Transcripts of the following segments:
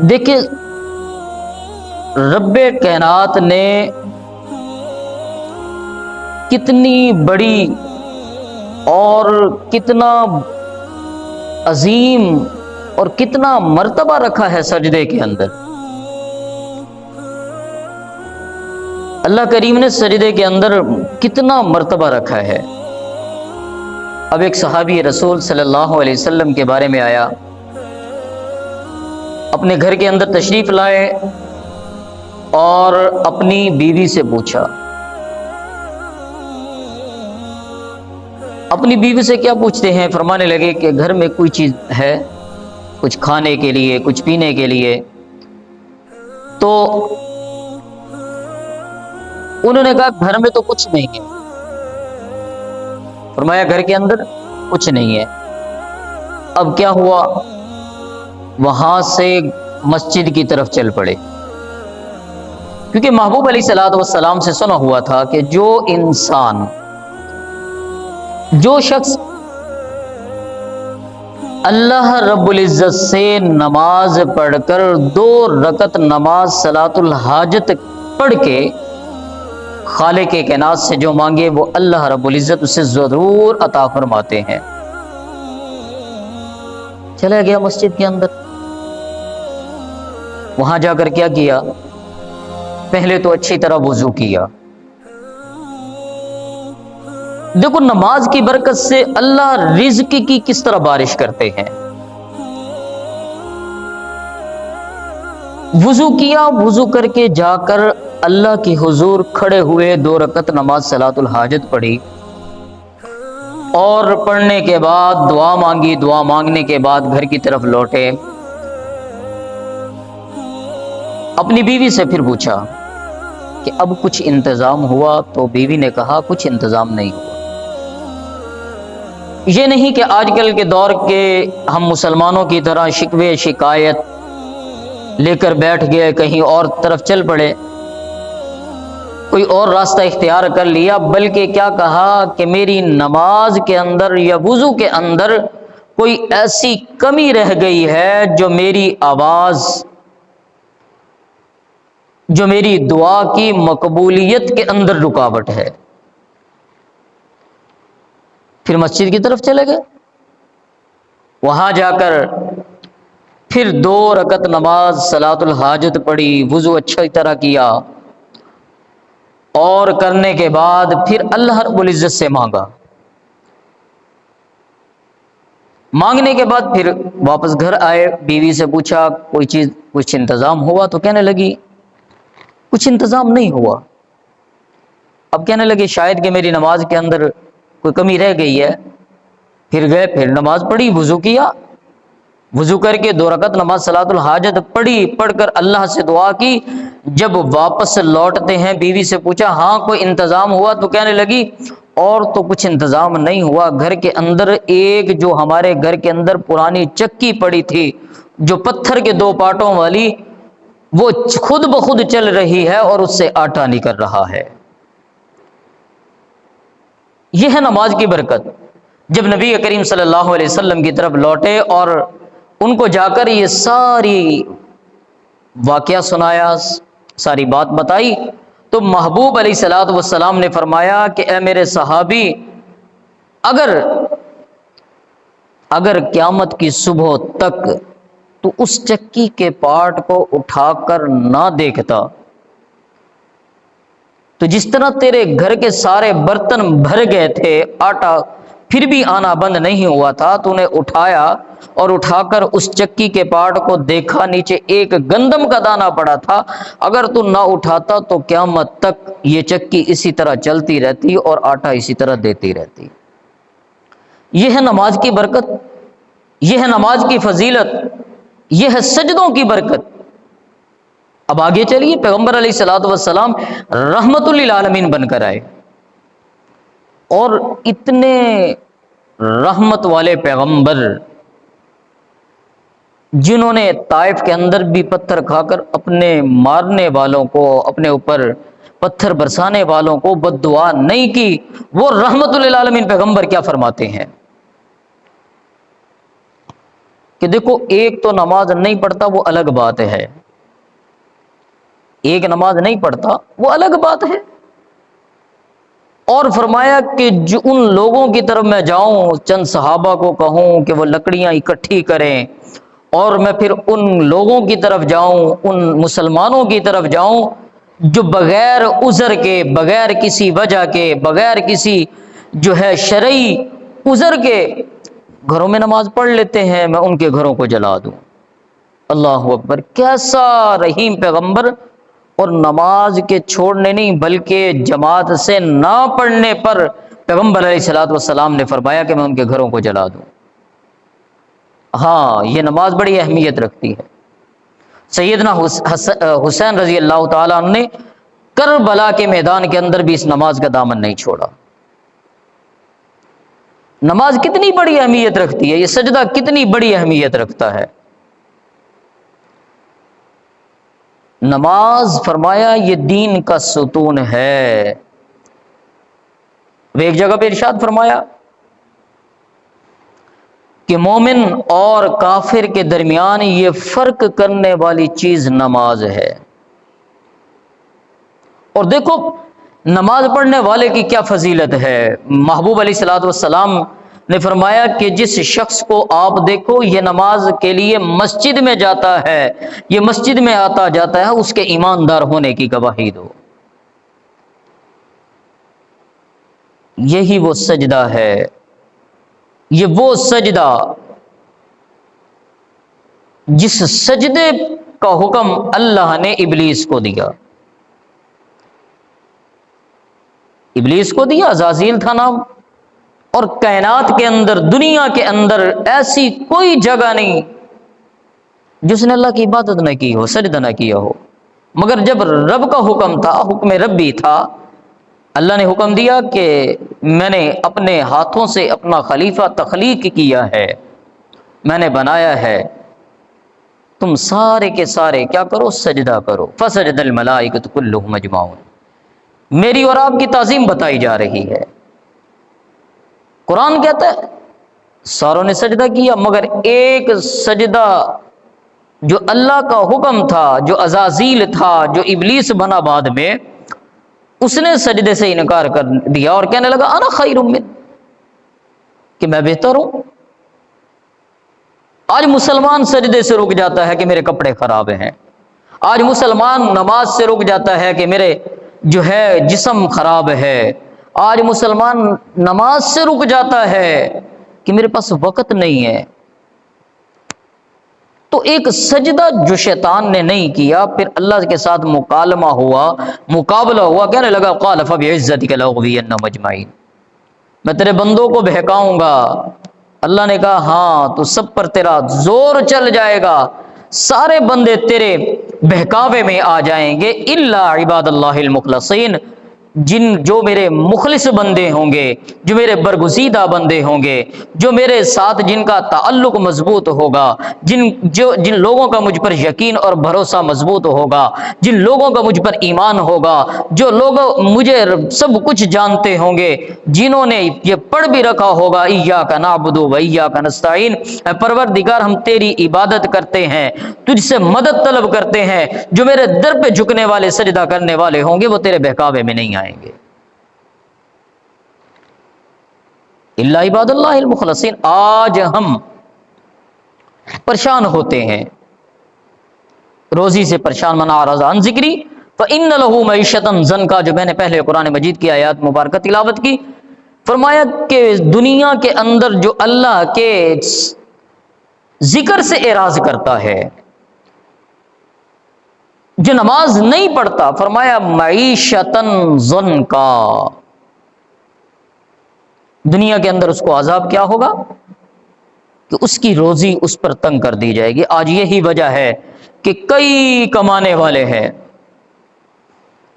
دیکھیں رب کائنات نے کتنی بڑی اور کتنا عظیم اور کتنا مرتبہ رکھا ہے سجدے کے اندر۔ اللہ کریم نے سجدے کے اندر کتنا مرتبہ رکھا ہے۔ اب ایک صحابی رسول صلی اللہ علیہ وسلم کے بارے میں آیا، اپنے گھر کے اندر تشریف لائے اور اپنی بیوی سے پوچھا۔ اپنی بیوی سے کیا پوچھتے ہیں؟ فرمانے لگے کہ گھر میں کوئی چیز ہے، کچھ کھانے کے لیے، کچھ پینے کے لیے؟ تو انہوں نے کہا گھر میں تو کچھ نہیں ہے۔ فرمایا گھر کے اندر کچھ نہیں ہے۔ اب کیا ہوا؟ وہاں سے مسجد کی طرف چل پڑے، کیونکہ محبوب علیہ الصلوۃ والسلام سے سنا ہوا تھا کہ جو انسان، جو شخص اللہ رب العزت سے نماز پڑھ کر 2 رکعت نماز صلاۃ الحاجت پڑھ کے خالق کائنات سے جو مانگے وہ اللہ رب العزت اسے ضرور عطا فرماتے ہیں۔ چلا گیا مسجد کے اندر، وہاں جا کر کیا کیا؟ پہلے تو اچھی طرح وضو کیا۔ دیکھو نماز کی برکت سے اللہ رزق کی کس طرح بارش کرتے ہیں۔ وضو کیا، وضو کر کے جا کر اللہ کی حضور کھڑے ہوئے، 2 رکعت نماز صلاۃ الحاجت پڑھی، اور پڑھنے کے بعد دعا مانگی، دعا مانگنے کے بعد گھر کی طرف لوٹے۔ اپنی بیوی سے پھر پوچھا کہ اب کچھ انتظام ہوا؟ تو بیوی نے کہا کچھ انتظام نہیں ہوا۔ یہ نہیں کہ آج کل کے دور کے ہم مسلمانوں کی طرح شکوے شکایت لے کر بیٹھ گئے، کہیں اور طرف چل پڑے، کوئی اور راستہ اختیار کر لیا، بلکہ کیا کہا کہ میری نماز کے اندر یا وضو کے اندر کوئی ایسی کمی رہ گئی ہے جو میری آواز، جو میری دعا کی مقبولیت کے اندر رکاوٹ ہے۔ پھر مسجد کی طرف چلے گئے، وہاں جا کر پھر 2 رکعت نماز صلاۃ الحاجت پڑھی، وضو اچھی طرح کیا، اور کرنے کے بعد پھر اللہ رب العزت سے مانگا۔ مانگنے کے بعد پھر واپس گھر آئے، بیوی سے پوچھا کوئی چیز، کچھ انتظام ہوا؟ تو کہنے لگی کچھ انتظام نہیں ہوا۔ اب کہنے لگے شاید کہ میری نماز کے اندر کوئی کمی رہ گئی ہے۔ پھر گئے، پھر نماز پڑھی، وضو کیا، وضو کر کے 2 رکعت نماز صلاۃ الحاجت پڑھی، پڑھ کر اللہ سے دعا کی۔ جب واپس لوٹتے ہیں بیوی سے پوچھا ہاں کوئی انتظام ہوا؟ تو کہنے لگی اور تو کچھ انتظام نہیں ہوا، گھر کے اندر ایک جو ہمارے گھر کے اندر پرانی چکی پڑی تھی جو پتھر کے 2 پارٹوں والی، وہ خود بخود چل رہی ہے اور اس سے آٹا نکل رہا ہے۔ یہ ہے نماز کی برکت۔ جب نبی کریم صلی اللہ علیہ وسلم کی طرف لوٹے اور ان کو جا کر یہ ساری واقعہ سنایا، ساری بات بتائی، تو محبوب علیہ الصلوۃ والسلام نے فرمایا کہ اے میرے صحابی، اگر قیامت کی صبح تک تو اس چکی کے پارٹ کو اٹھا کر نہ دیکھتا تو جس طرح تیرے گھر کے سارے برتن بھر گئے تھے، آٹا پھر بھی آنا بند نہیں ہوا تھا، تو نے اٹھایا اور اٹھا کر اس چکی کے پارٹ کو دیکھا، نیچے ایک گندم کا دانہ پڑا تھا، اگر تو نہ اٹھاتا تو قیامت تک یہ چکی اسی طرح چلتی رہتی اور آٹا اسی طرح دیتی رہتی۔ یہ ہے نماز کی برکت، یہ ہے نماز کی فضیلت، یہ ہے سجدوں کی برکت۔ اب آگے چلیے، پیغمبر علیہ الصلوۃ والسلام رحمت للعالمین بن کر آئے، اور اتنے رحمت والے پیغمبر جنہوں نے طائف کے اندر بھی پتھر کھا کر اپنے مارنے والوں کو، اپنے اوپر پتھر برسانے والوں کو بد دعا نہیں کی، وہ رحمت للعالمین پیغمبر کیا فرماتے ہیں؟ کہ دیکھو ایک تو نماز نہیں پڑھتا وہ الگ بات ہے، ایک نماز نہیں پڑھتا وہ الگ بات ہے، اور فرمایا کہ جو ان لوگوں کی طرف میں جاؤں، چند صحابہ کو کہوں کہ وہ لکڑیاں اکٹھی کریں، اور میں پھر ان لوگوں کی طرف جاؤں، ان مسلمانوں کی طرف جاؤں جو بغیر عذر کے، بغیر کسی وجہ کے، بغیر کسی جو ہے شرعی عذر کے گھروں میں نماز پڑھ لیتے ہیں، میں ان کے گھروں کو جلا دوں۔ اللہ اکبر، کیسا رحیم پیغمبر! اور نماز کے چھوڑنے نہیں بلکہ جماعت سے نہ پڑھنے پر پیغمبر علیہ الصلوۃ والسلام نے فرمایا کہ میں ان کے گھروں کو جلا دوں۔ ہاں، یہ نماز بڑی اہمیت رکھتی ہے۔ سیدنا حسین رضی اللہ تعالیٰ عنہ نے کربلا کے میدان کے اندر بھی اس نماز کا دامن نہیں چھوڑا۔ نماز کتنی بڑی اہمیت رکھتی ہے، یہ سجدہ کتنی بڑی اہمیت رکھتا ہے۔ نماز فرمایا یہ دین کا ستون ہے۔ وہ ایک جگہ پہ ارشاد فرمایا کہ مومن اور کافر کے درمیان یہ فرق کرنے والی چیز نماز ہے۔ اور دیکھو نماز پڑھنے والے کی کیا فضیلت ہے۔ محبوب علیہ الصلوۃ والسلام نے فرمایا کہ جس شخص کو آپ دیکھو یہ نماز کے لیے مسجد میں جاتا ہے، یہ مسجد میں آتا جاتا ہے، اس کے ایماندار ہونے کی گواہی دو۔ یہی وہ سجدہ ہے، یہ وہ سجدہ جس سجدے کا حکم اللہ نے ابلیس کو دیا۔ ابلیس کو دیا، عزازیل تھا نام، اور کائنات کے اندر، دنیا کے اندر ایسی کوئی جگہ نہیں جس نے اللہ کی عبادت نہ کی ہو، سجدہ نہ کیا ہو، مگر جب رب کا حکم تھا، حکم ربی تھا، اللہ نے حکم دیا کہ میں نے اپنے ہاتھوں سے اپنا خلیفہ تخلیق کیا ہے، میں نے بنایا ہے، تم سارے کے سارے کیا کرو؟ سجدہ کرو۔ فسجد الملائکۃ کلھم اجمعون۔ میری اور آپ کی تعظیم بتائی جا رہی ہے۔ قرآن کہتا ہے ساروں نے سجدہ کیا، مگر ایک سجدہ جو اللہ کا حکم تھا، جو عزازیل تھا، جو ابلیس بنا بعد میں، اس نے سجدے سے انکار کر دیا اور کہنے لگا انا خیر من، کہ میں بہتر ہوں۔ آج مسلمان سجدے سے رک جاتا ہے کہ میرے کپڑے خراب ہیں، آج مسلمان نماز سے رک جاتا ہے کہ میرے جو ہے جسم خراب ہے، آج مسلمان نماز سے رک جاتا ہے کہ میرے پاس وقت نہیں ہے۔ تو ایک سجدہ جو شیطان نے نہیں کیا، پھر اللہ کے ساتھ مکالمہ ہوا، مقابلہ ہوا، کہنے لگا قال فبعزتک لاغوینہم اجمعین، میں تیرے بندوں کو بہکاؤں گا۔ اللہ نے کہا ہاں تو سب پر تیرا زور چل جائے گا، سارے بندے تیرے بہکاوے میں آ جائیں گے، الا عباد اللہ المخلصین، جو میرے مخلص بندے ہوں گے، جو میرے برگزیدہ بندے ہوں گے، جو میرے ساتھ جن کا تعلق مضبوط ہوگا، جن لوگوں کا مجھ پر یقین اور بھروسہ مضبوط ہوگا، جن لوگوں کا مجھ پر ایمان ہوگا، جو لوگ مجھے سب کچھ جانتے ہوں گے، جنہوں نے یہ پڑھ بھی رکھا ہوگا ایاک نعبد و ایاک نستعین، اے پروردگار ہم تیری عبادت کرتے ہیں، تجھ سے مدد طلب کرتے ہیں، جو میرے در پہ جھکنے والے، سجدہ کرنے والے ہوں گے، وہ تیرے بہکاوے میں نہیں آئیں گے۔ الا عباد اللہ المخلصین۔ آج ہم پریشان ہوتے ہیں، روزی سے پریشان، من اعرض عن ذکری فإن له معیشۃ ضنکا، جو میں نے پہلے قرآن مجید کی آیات مبارکہ تلاوت کی، فرمایا کہ دنیا کے اندر جو اللہ کے ذکر سے اعراض کرتا ہے، جو نماز نہیں پڑھتا، فرمایا معیشۃ ضنکا، دنیا کے اندر اس کو عذاب کیا ہوگا کہ اس کی روزی اس پر تنگ کر دی جائے گی۔ آج یہی وجہ ہے کہ کئی کمانے والے ہیں،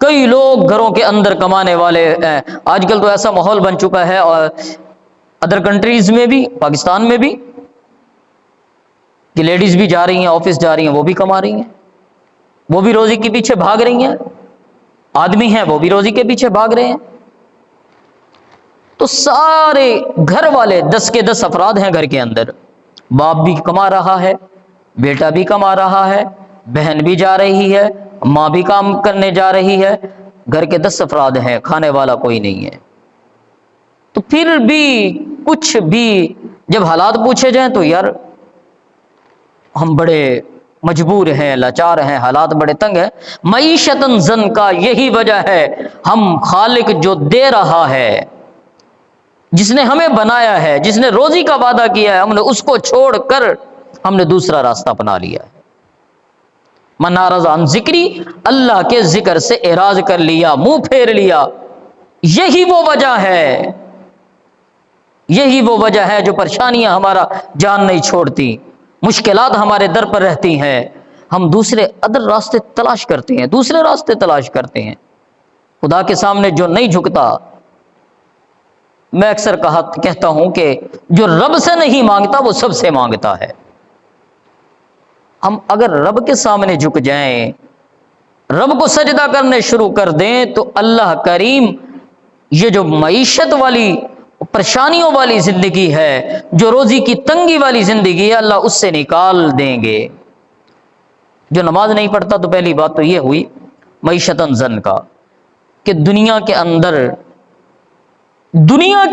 کئی لوگ گھروں کے اندر کمانے والے ہیں۔ آج کل تو ایسا ماحول بن چکا ہے، اور ادر کنٹریز میں بھی، پاکستان میں بھی، کہ لیڈیز بھی جا رہی ہیں، آفس جا رہی ہیں، وہ بھی کما رہی ہیں، وہ بھی روزی کے پیچھے بھاگ رہی ہیں، آدمی ہیں وہ بھی روزی کے پیچھے بھاگ رہے ہیں۔ تو سارے گھر والے 10 کے 10 افراد ہیں گھر کے اندر، باپ بھی کما رہا ہے، بیٹا بھی کما رہا ہے، بہن بھی جا رہی ہے، ماں بھی کام کرنے جا رہی ہے، گھر کے 10 افراد ہیں، کھانے والا کوئی نہیں ہے، تو پھر بھی کچھ بھی جب حالات پوچھے جائیں تو یار ہم بڑے مجبور ہیں، لاچار ہیں، حالات بڑے تنگ ہیں۔ معیشتاً زن کا یہی وجہ ہے، ہم خالق جو دے رہا ہے، جس نے ہمیں بنایا ہے، جس نے روزی کا وعدہ کیا ہے، ہم نے اس کو چھوڑ کر ہم نے دوسرا راستہ اپنا لیا ہے۔ من اعرض عن ذکری، اللہ کے ذکر سے اعراض کر لیا، منہ پھیر لیا، یہی وہ وجہ ہے، یہی وہ وجہ ہے جو پریشانیاں ہمارا جان نہیں چھوڑتی، مشکلات ہمارے در پر رہتی ہیں، ہم دوسرے ادر راستے تلاش کرتے ہیں، دوسرے راستے تلاش کرتے ہیں۔ خدا کے سامنے جو نہیں جھکتا، میں اکثر کہتا ہوں کہ جو رب سے نہیں مانگتا وہ سب سے مانگتا ہے۔ ہم اگر رب کے سامنے جھک جائیں، رب کو سجدہ کرنے شروع کر دیں، تو اللہ کریم یہ جو معیشت والی پریشانیوں والی زندگی ہے، جو روزی کی تنگی والی زندگی ہے، اللہ اس سے نکال دیں گے۔ جو نماز نہیں پڑھتا، تو پہلی بات تو یہ ہوئی معیشتاً زن کا، کہ دنیا کے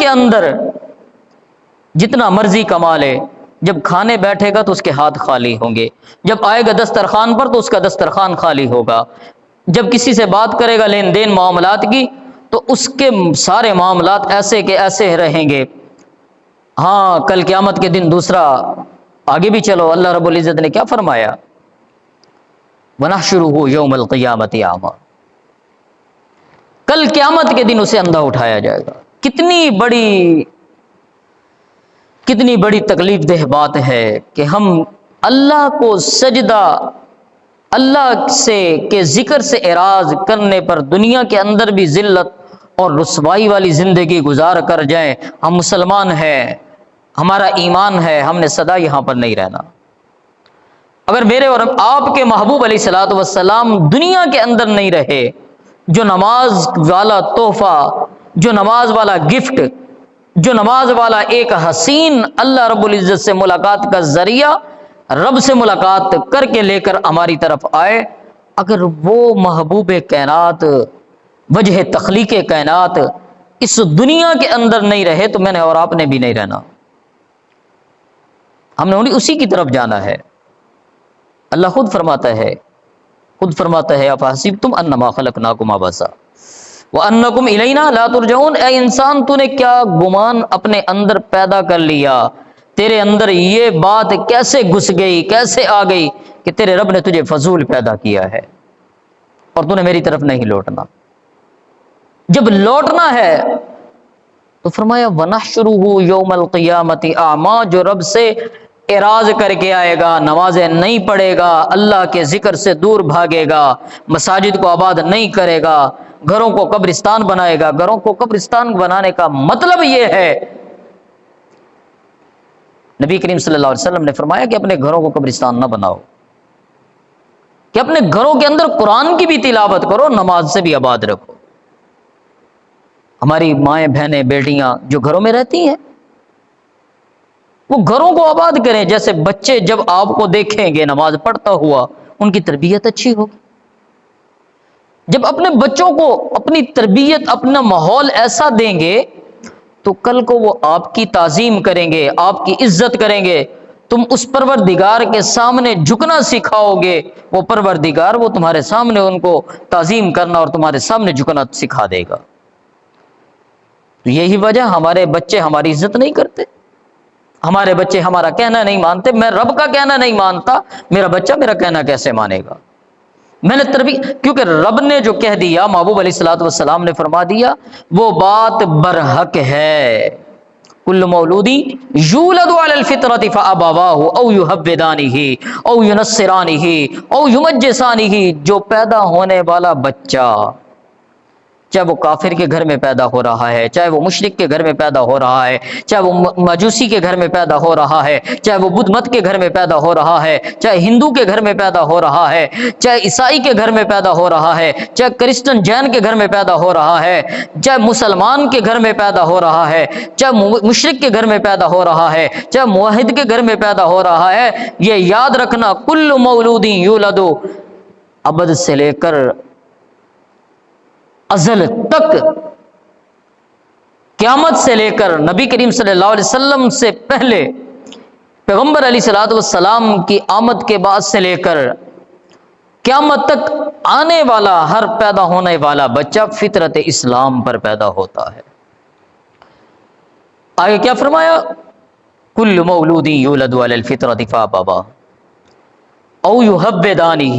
اندر جتنا مرضی کما لے، جب کھانے بیٹھے گا تو اس کے ہاتھ خالی ہوں گے، جب آئے گا دسترخوان پر تو اس کا دسترخوان خالی ہوگا، جب کسی سے بات کرے گا لین دین معاملات کی تو اس کے سارے معاملات ایسے کے ایسے رہیں گے۔ ہاں، کل قیامت کے دن دوسرا آگے بھی چلو، اللہ رب العزت نے کیا فرمایا؟ وَنَحْشُرُهُ يَوْمَ الْقِيَامَةِ أَعْمَى، کل قیامت کے دن اسے اندھا اٹھایا جائے گا۔ کتنی بڑی تکلیف دہ بات ہے کہ ہم اللہ کو سجدہ، اللہ سے کے ذکر سے اعراض کرنے پر دنیا کے اندر بھی ذلت اور رسوائی والی زندگی گزار کر جائیں۔ ہم مسلمان ہیں، ہمارا ایمان ہے، ہم نے سدا یہاں پر نہیں رہنا۔ اگر میرے اور آپ کے محبوب علیہ الصلوۃ والسلام دنیا کے اندر نہیں رہے، جو نماز والا تحفہ، جو نماز والا گفٹ، جو نماز والا ایک حسین اللہ رب العزت سے ملاقات کا ذریعہ، رب سے ملاقات کر کے لے کر ہماری طرف آئے، اگر وہ محبوب کائنات، وجہ تخلیق کائنات اس دنیا کے اندر نہیں رہے، تو میں نے اور آپ نے بھی نہیں رہنا، ہم نے اسی کی طرف جانا ہے۔ اللہ خود فرماتا ہے افحسبتم انما خلقناکم عبثا وانکم الینا لا ترجعون، اے انسان تو نے کیا گمان اپنے اندر پیدا کر لیا، تیرے اندر یہ بات کیسے گھس گئی، کیسے آ گئی کہ تیرے رب نے تجھے فضول پیدا کیا ہے اور تو نے میری طرف نہیں لوٹنا۔ جب لوٹنا ہے تو فرمایا وَنَحْشُرُهُ يَوْمَ الْقِيَامَةِ أَعْمَى، جو رب سے اعراض کر کے آئے گا، نمازیں نہیں پڑھے گا، اللہ کے ذکر سے دور بھاگے گا، مساجد کو آباد نہیں کرے گا، گھروں کو قبرستان بنائے گا۔ گھروں کو قبرستان بنانے کا مطلب یہ ہے، نبی کریم صلی اللہ علیہ وسلم نے فرمایا کہ اپنے گھروں کو قبرستان نہ بناؤ، کہ اپنے گھروں کے اندر قرآن کی بھی تلاوت کرو، نماز سے بھی آباد رکھو۔ ہماری مائیں، بہنیں، بیٹیاں جو گھروں میں رہتی ہیں، وہ گھروں کو آباد کریں، جیسے بچے جب آپ کو دیکھیں گے نماز پڑھتا ہوا، ان کی تربیت اچھی ہوگی۔ جب اپنے بچوں کو اپنی تربیت، اپنا ماحول ایسا دیں گے تو کل کو وہ آپ کی تعظیم کریں گے، آپ کی عزت کریں گے، تم اس پروردگار کے سامنے جھکنا سکھاؤ گے، وہ پروردگار وہ تمہارے سامنے ان کو تعظیم کرنا اور تمہارے سامنے جھکنا سکھا دے گا۔ تو یہی وجہ ہمارے بچے ہماری عزت نہیں کرتے، ہمارے بچے ہمارا کہنا نہیں مانتے۔ میں رب کا کہنا نہیں مانتا، میرا بچہ میرا کہنا کیسے مانے گا؟ میں نے کیونکہ رب نے جو کہہ دیا، محبوب علیہ الصلوۃ والسلام نے فرما دیا، وہ بات برحق ہے۔ کل مولود یولد علی الفطرۃ فابواہ او یحودانہ او ینصرانہ او یمجسانہ، جو پیدا ہونے والا بچہ چاہے وہ کافر کے گھر میں پیدا ہو رہا ہے، چاہے وہ مشرک کے گھر میں پیدا ہو رہا ہے، چاہے وہ مجوسی کے گھر میں پیدا ہو رہا ہے، چاہے وہ بدھ مت کے گھر میں پیدا ہو رہا ہے، چاہے ہندو کے گھر میں پیدا ہو رہا ہے، چاہے عیسائی کے گھر میں پیدا ہو رہا ہے، چاہے کرسچن جین کے گھر میں پیدا ہو رہا ہے، چاہے مسلمان کے گھر میں پیدا ہو رہا ہے، چاہے مشرک کے گھر میں پیدا ہو رہا ہے، چاہے موحد کے گھر میں پیدا ہو رہا ہے، یہ یاد رکھنا کل مولود یولد، ابد سے لے کر ازل تک، قیامت سے لے کر نبی کریم صلی اللہ علیہ وسلم سے پہلے پیغمبر علیہ الصلوۃ والسلام کی آمد کے بعد سے لے کر قیامت تک آنے والا ہر پیدا ہونے والا بچہ فطرت اسلام پر پیدا ہوتا ہے۔ آگے کیا فرمایا؟ کل مولود یولد علی الفطرۃ فابوا او یحودانہ،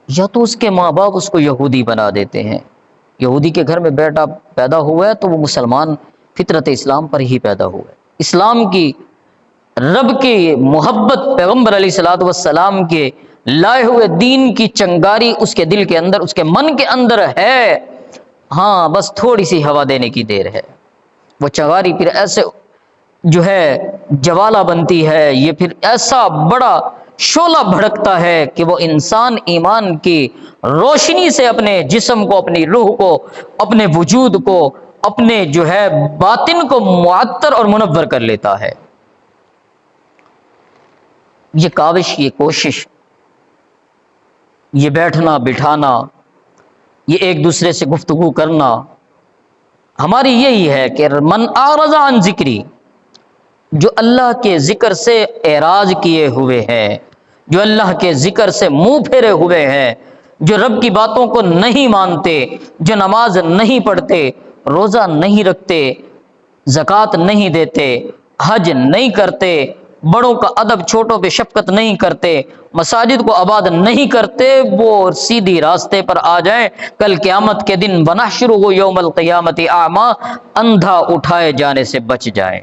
یا تو اس کے ماں باپ اس کو یہودی بنا دیتے ہیں، یہودی کے گھر میں بیٹا پیدا ہوا ہے تو وہ مسلمان فطرت اسلام پر ہی پیدا ہوا ہے، اسلام کی، رب کی محبت، پیغمبر علیہ الصلوۃ والسلام کے لائے ہوئے دین کی چنگاری اس کے دل کے اندر، اس کے من کے اندر ہے، ہاں بس تھوڑی سی ہوا دینے کی دیر ہے، وہ چنگاری پھر ایسے جو ہے جوالہ بنتی ہے، یہ پھر ایسا بڑا شعلہ بھڑکتا ہے کہ وہ انسان ایمان کی روشنی سے اپنے جسم کو، اپنی روح کو، اپنے وجود کو، اپنے جو ہے باطن کو معطر اور منور کر لیتا ہے۔ یہ کاوش، یہ کوشش، یہ بیٹھنا بٹھانا، یہ ایک دوسرے سے گفتگو کرنا، ہماری یہی ہے کہ من اعرض عن ذکری، جو اللہ کے ذکر سے اعراض کیے ہوئے ہیں، جو اللہ کے ذکر سے منہ پھیرے ہوئے ہیں، جو رب کی باتوں کو نہیں مانتے، جو نماز نہیں پڑھتے، روزہ نہیں رکھتے، زکوٰۃ نہیں دیتے، حج نہیں کرتے، بڑوں کا ادب، چھوٹوں پہ شفقت نہیں کرتے، مساجد کو آباد نہیں کرتے، وہ سیدھی راستے پر آ جائیں، کل قیامت کے دن وَنَحْشُرُهُ يَوْمَ الْقِيَامَةِ أَعْمَىٰ، اندھا اٹھائے جانے سے بچ جائیں۔